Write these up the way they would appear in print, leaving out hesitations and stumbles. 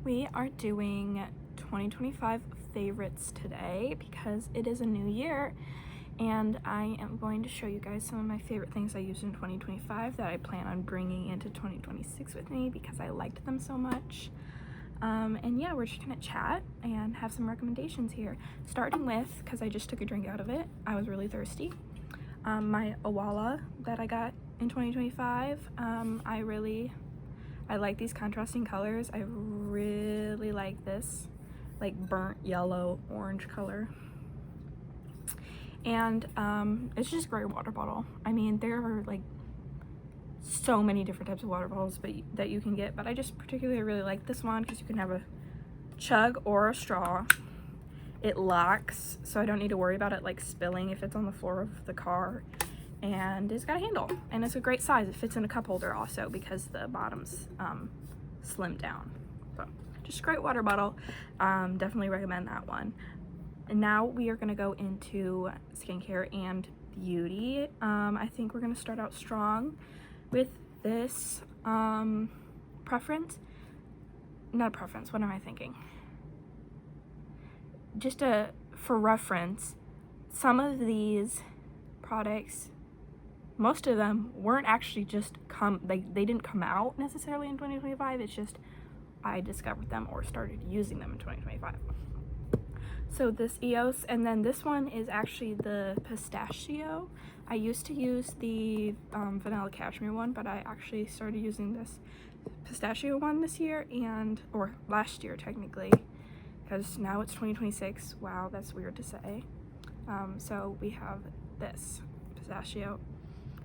We are doing 2025 favorites today because it is a new year, and I am going to show you guys some of my favorite things I used in 2025 that I plan on bringing into 2026 with me because I liked them so much. And yeah, we're just gonna chat and have some recommendations here, starting with, because I just took a drink out of it, I was really thirsty, my Owala that I got in 2025. I like these contrasting colors. I really like this like burnt yellow orange color, and it's just a great water bottle. I mean, there are like so many different types of water bottles that you can get, but I just particularly really like this one because you can have a chug or a straw. It locks, so I don't need to worry about it like spilling if it's on the floor of the car, and it's got a handle, and it's a great size. It fits in a cup holder also because the bottom's slimmed down. So just a great water bottle. Definitely recommend that one. And now we are going to go into skincare and beauty. I think we're going to start out strong with this preference. Not a preference, what am I thinking? Just for reference, some of these products, most of them weren't actually just they didn't come out necessarily in 2025. It's just I discovered them or started using them in 2025. So this EOS, and then this one is actually the pistachio. I used to use the vanilla cashmere one, but I actually started using this pistachio one this year, or last year technically, because now it's 2026. Wow, that's weird to say. So we have this pistachio.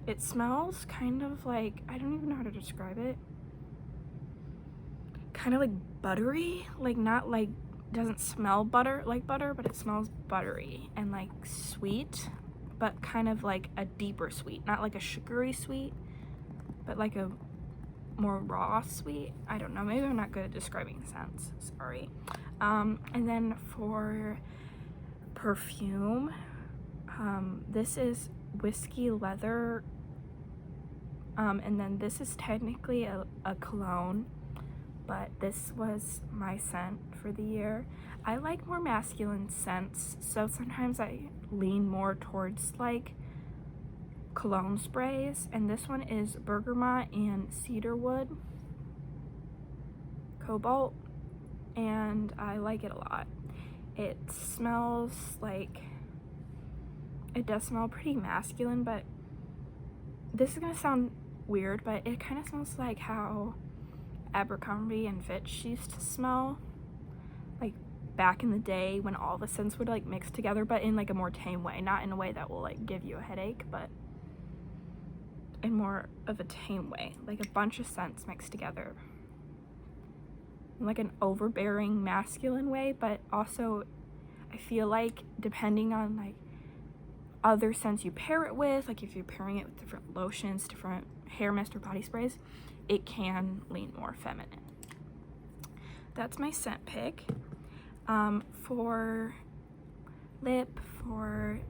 It smells kind of like, I don't even know how to describe it, kind of like buttery, like not like, doesn't smell like butter, but it smells buttery and like sweet, but kind of like a deeper sweet, not like a sugary sweet, but like a more raw sweet. I don't know, maybe I'm not good at describing scents, sorry. And then for perfume, this is Whiskey Leather, and then this is technically a cologne, but this was my scent for the year. I like more masculine scents, so sometimes I lean more towards like cologne sprays, and this one is bergamot and cedarwood cobalt, and I like it a lot. It smells like, it does smell pretty masculine, but this is gonna sound weird, but it kind of smells like how Abercrombie and Fitch used to smell, like back in the day when all the scents would like mix together, but in like a more tame way, not in a way that will like give you a headache, but in more of a tame way, like a bunch of scents mixed together in like an overbearing masculine way. But also I feel like depending on like other scents you pair it with, like if you're pairing it with different lotions, different hair mist or body sprays, it can lean more feminine. That's my scent pick. For lip, for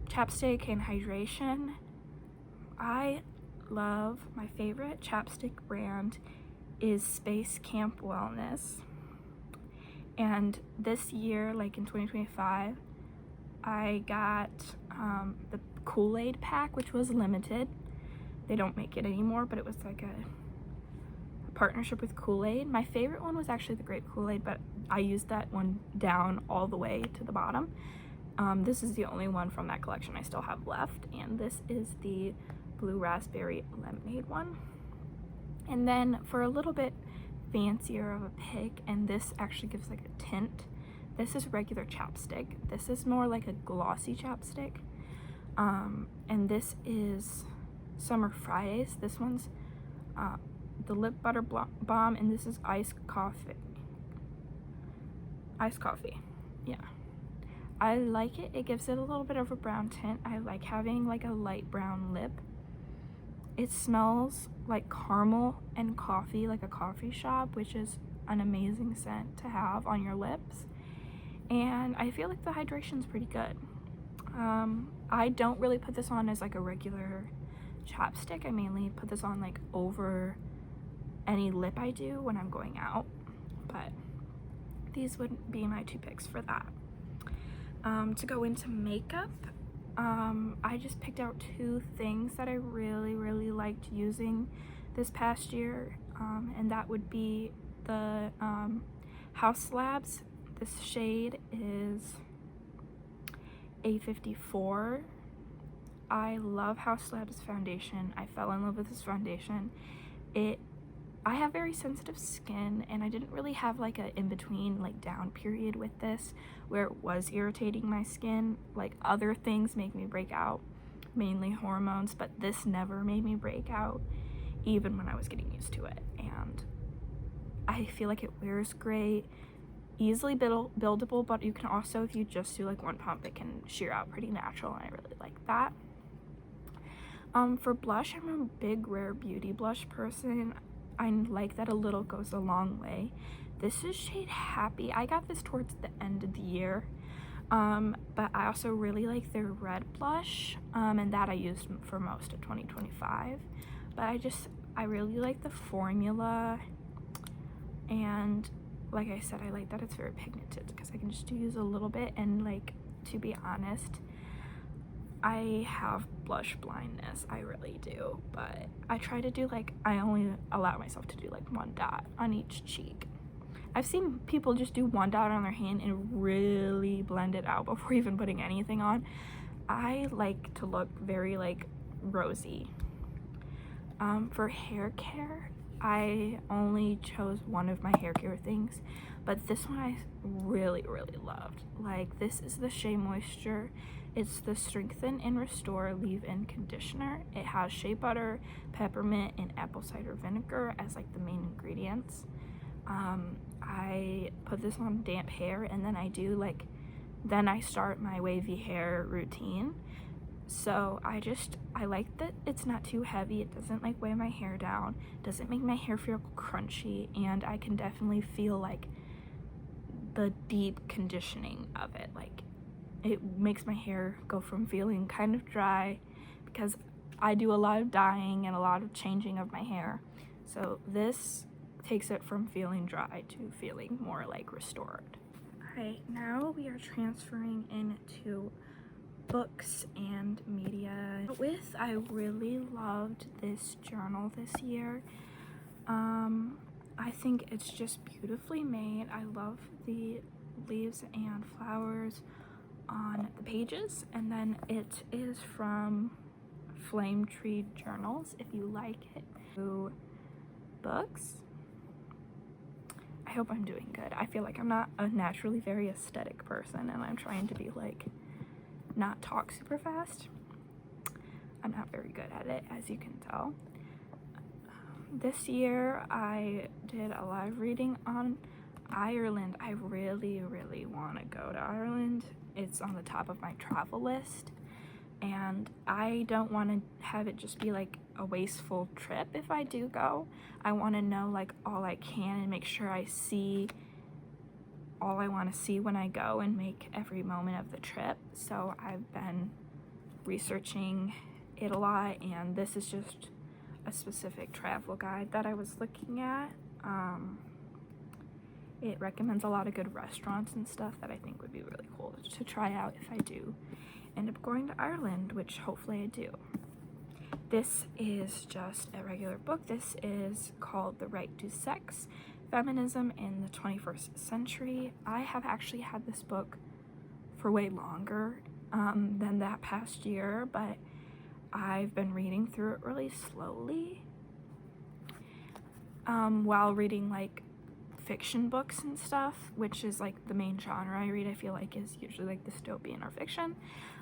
chapstick and hydration, I love, my favorite chapstick brand is Space Camp Wellness. And this year, like in 2025, I got the Kool-Aid pack, which was limited. They don't make it anymore, but it was like a partnership with Kool-Aid. My favorite one was actually the grape Kool-Aid, but I used that one down all the way to the bottom. This is the only one from that collection I still have left, and this is the blue raspberry lemonade one. And then for a little bit fancier of a pick, and this actually gives like a tint, this is regular chapstick. This is more like a glossy chapstick, and this is Summer Fridays. This one's the Lip Butter Balm, and this is iced coffee. Yeah, I like it. It gives it a little bit of a brown tint. I like having like a light brown lip. It smells like caramel and coffee, like a coffee shop, which is an amazing scent to have on your lips. And I feel like the hydration's pretty good. I don't really put this on as like a regular chapstick. I mainly put this on like over any lip I do when I'm going out, but these would be my 2 picks for that. To go into makeup, I just picked out 2 things that I really liked using this past year, and that would be the Haus Labs. This shade is A54. I love Haus Labs foundation. I fell in love with this foundation. I have very sensitive skin, and I didn't really have like a in-between like down period with this where it was irritating my skin. Like other things make me break out, mainly hormones, but this never made me break out even when I was getting used to it. And I feel like it wears great, easily buildable, but you can also, if you just do like 1 pump, it can sheer out pretty natural, and I really like that. For blush, I'm a big Rare Beauty blush person. I like that a little goes a long way. This is shade Happy. I got this towards the end of the year, but I also really like their red blush, and that I used for most of 2025. But I really like the formula, and like I said, I like that it's very pigmented because I can just use a little bit, and like, to be honest, I have blush blindness, I really do, but I try to do like, I only allow myself to do like 1 dot on each cheek. I've seen people just do 1 dot on their hand and really blend it out before even putting anything on. I like to look very like rosy. For hair care, I only chose one of my hair care things, but this one I really loved. Like, this is the Shea Moisture. It's the Strengthen and Restore Leave-In Conditioner. It has shea butter, peppermint, and apple cider vinegar as like the main ingredients. I put this on damp hair, and then I start my wavy hair routine. So I like that it's not too heavy. It doesn't like weigh my hair down, doesn't make my hair feel crunchy, and I can definitely feel like the deep conditioning of it. Like, it makes my hair go from feeling kind of dry, because I do a lot of dyeing and a lot of changing of my hair. So this takes it from feeling dry to feeling more like restored. Alright, now we are transferring into books and media. I really loved this journal this year. I think it's just beautifully made. I love the leaves and flowers on the pages, and then it is from Flame Tree Journals, if you like it. Books. I hope I'm doing good. I feel like I'm not a naturally very aesthetic person, and I'm trying to be like, not talk super fast. I'm not very good at it, as you can tell. This year I did a live reading on Ireland. I really want to go to Ireland. It's on the top of my travel list, and I don't want to have it just be like a wasteful trip if I do go. I want to know like all I can and make sure I see all I want to see when I go and make every moment of the trip. So I've been researching it a lot, and this is just a specific travel guide that I was looking at. It recommends a lot of good restaurants and stuff that I think would be really cool to try out if I do end up going to Ireland, which hopefully I do. This is just a regular book. This is called The Right to Sex: Feminism in the 21st Century. I have actually had this book for way longer than that past year, but I've been reading through it really slowly while reading like fiction books and stuff, which is like the main genre I read. I feel like is usually like dystopian or fiction,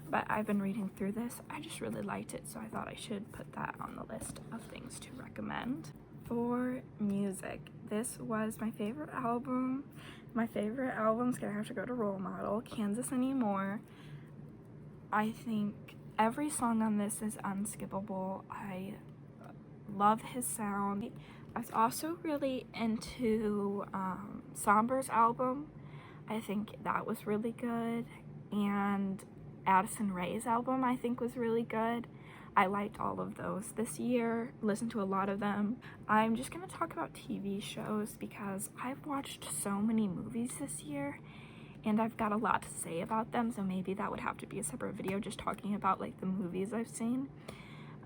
but I've been reading through this. I just really liked it, so I thought I should put that on the list of things to recommend. For music, this was my favorite album. My favorite album's gonna have to go to Role Model, Kansas Anymore. I think every song on this is unskippable. I love his sound. I was also really into Somber's album. I think that was really good. And Addison Rae's album I think was really good. I liked all of those this year, listened to a lot of them. I'm just gonna talk about TV shows because I've watched so many movies this year and I've got a lot to say about them, so maybe that would have to be a separate video just talking about like the movies I've seen.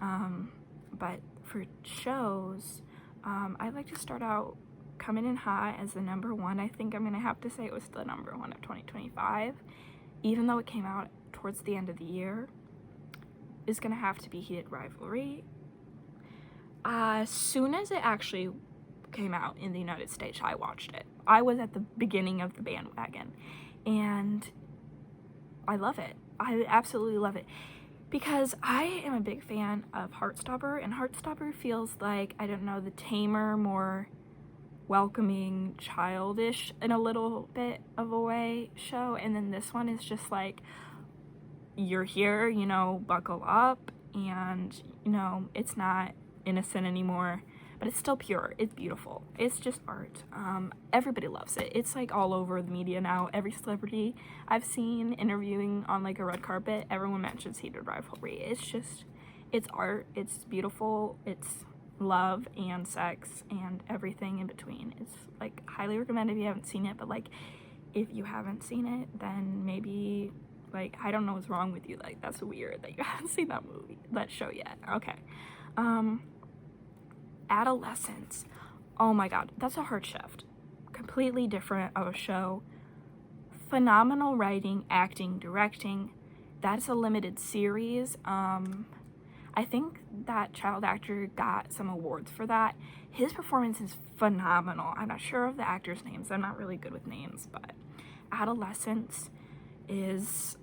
But for shows, I'd like to start out coming in hot as the number one. I think I'm gonna have to say it was the number one of 2025, even though it came out towards the end of the year, is gonna have to be Heated Rivalry. As soon as it actually came out in the United States, I watched it. I was at the beginning of the bandwagon, and I love it. I absolutely love it. Because I am a big fan of Heartstopper, and Heartstopper feels like, I don't know, the tamer, more welcoming, childish in a little bit of a way show. And then this one is just like, you're here, you know, buckle up, and, you know, it's not innocent anymore, but it's still pure. It's beautiful. It's just art. Everybody loves it. It's like all over the media now. Every celebrity I've seen interviewing on like a red carpet, everyone mentions Heated Rivalry. It's just, it's art. It's beautiful. It's love and sex and everything in between. It's like highly recommended if you haven't seen it, but like if you haven't seen it, then maybe like, I don't know what's wrong with you. Like, that's weird that you haven't seen that show yet. Okay. Adolescence. Oh my god, that's a hard shift. Completely different of a show. Phenomenal writing, acting, directing. That's a limited series. I think that child actor got some awards for that. His performance is phenomenal. I'm not sure of the actors' names. I'm not really good with names, but Adolescence is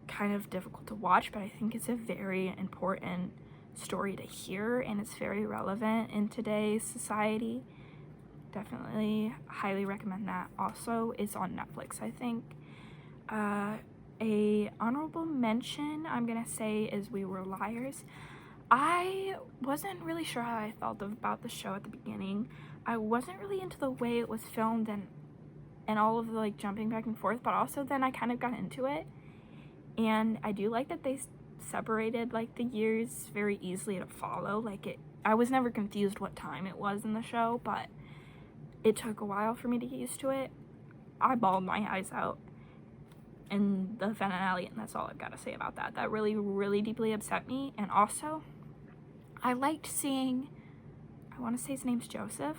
kind of difficult to watch, but I think it's a very important story to hear, and it's very relevant in today's society. Definitely highly recommend that. Also, it's on Netflix, I think. A honorable mention I'm gonna say is We Were Liars. I wasn't really sure how I felt about the show at the beginning. I wasn't really into the way it was filmed and all of the like jumping back and forth, but also then I kind of got into it, and I do like that they separated like the years very easily to follow. Like, I was never confused what time it was in the show, but it took a while for me to get used to it. I bawled my eyes out in the finale, and that's all I've got to say about that. That really, really deeply upset me. And also, I liked seeing, I want to say his name's Joseph,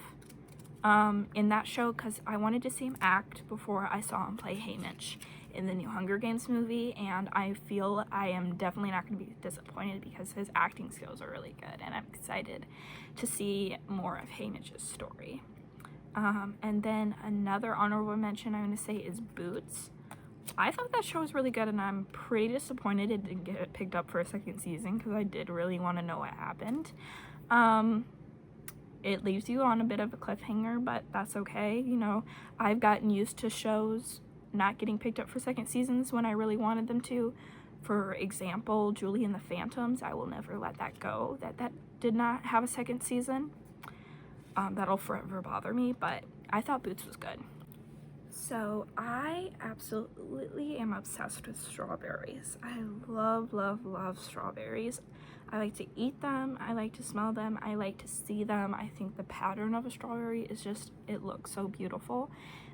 in that show, because I wanted to see him act before I saw him play Haymitch in the new Hunger Games movie, and I feel I am definitely not going to be disappointed because his acting skills are really good, and I'm excited to see more of Haymitch's story. And then another honorable mention I'm going to say is Boots. I thought that show was really good, and I'm pretty disappointed it didn't get picked up for a second season because I did really want to know what happened. It leaves you on a bit of a cliffhanger, but that's okay. You know, I've gotten used to shows not getting picked up for second seasons when I really wanted them to. For example, Julie and the Phantoms, I will never let that go. That did not have a second season. That'll forever bother me, but I thought Boots was good. So I absolutely am obsessed with strawberries. I love, love, love strawberries. I like to eat them, I like to smell them, I like to see them. I think the pattern of a strawberry is just, it looks so beautiful.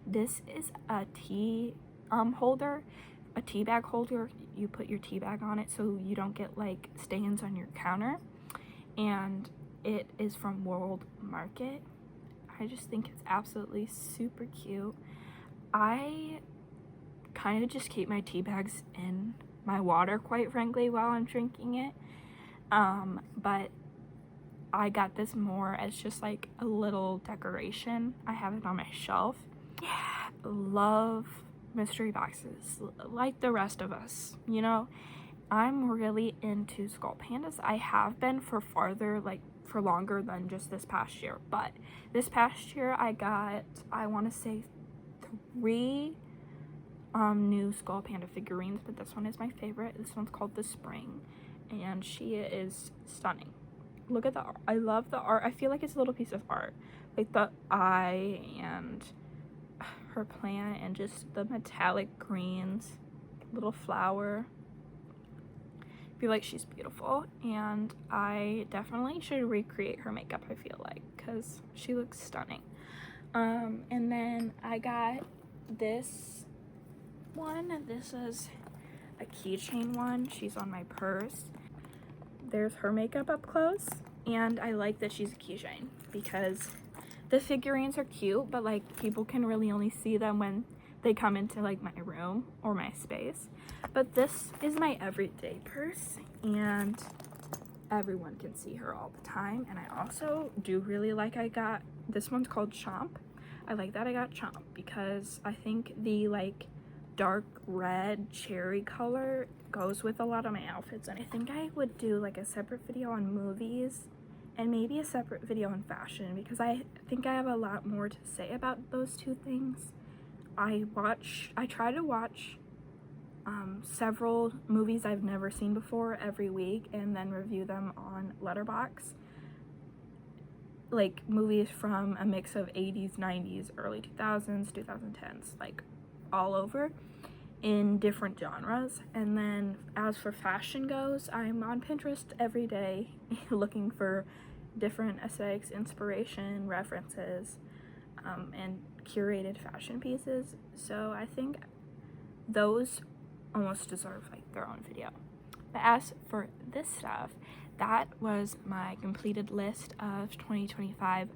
This is a tea holder, a tea bag holder. You put your tea bag on it so you don't get like stains on your counter. And it is from World Market. I just think it's absolutely super cute. I kind of just keep my tea bags in my water, quite frankly, while I'm drinking it. But I got this more as just like a little decoration. I have it on my shelf. Yeah, love mystery boxes like the rest of us, you know. I'm really into Skull Pandas. I have been for longer than just this past year, but this past year I got, I want to say 3 new Skull Panda figurines, but this one is my favorite. This one's called The Spring, and she is stunning. Look at the art. I love the art. I feel like it's a little piece of art, like the eye and her plant and just the metallic greens, little flower. feel like she's beautiful, and I definitely should recreate her makeup, I feel like, because she looks stunning. And then I got this one. This is a keychain one. She's on my purse. There's her makeup up close, and I like that she's a keychain because the figurines are cute, but like people can really only see them when they come into like my room or my space. But this is my everyday purse, and everyone can see her all the time. And I also do really like, I got this one's called Chomp. I like that I got Chomp because I think the like dark red cherry color goes with a lot of my outfits, and I think I would do like a separate video on movies and maybe a separate video on fashion because I think I have a lot more to say about those two things. I try to watch several movies I've never seen before every week and then review them on Letterboxd. Like movies from a mix of 80s, 90s, early 2000s, 2010s, like all over in different genres. And then as for fashion goes, I'm on Pinterest every day looking for different aesthetics, inspiration, references, and curated fashion pieces. So I think those almost deserve like their own video. But as for this stuff, that was my completed list of 2025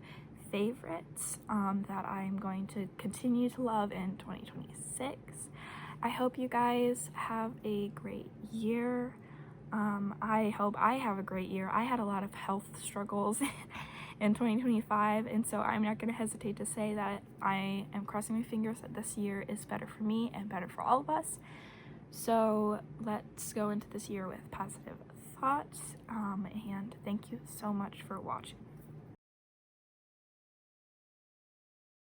favorites that I'm going to continue to love in 2026. I hope you guys have a great year. I hope I have a great year. I had a lot of health struggles in 2025, and so I'm not going to hesitate to say that I am crossing my fingers that this year is better for me and better for all of us. So let's go into this year with positive thoughts, and thank you so much for watching.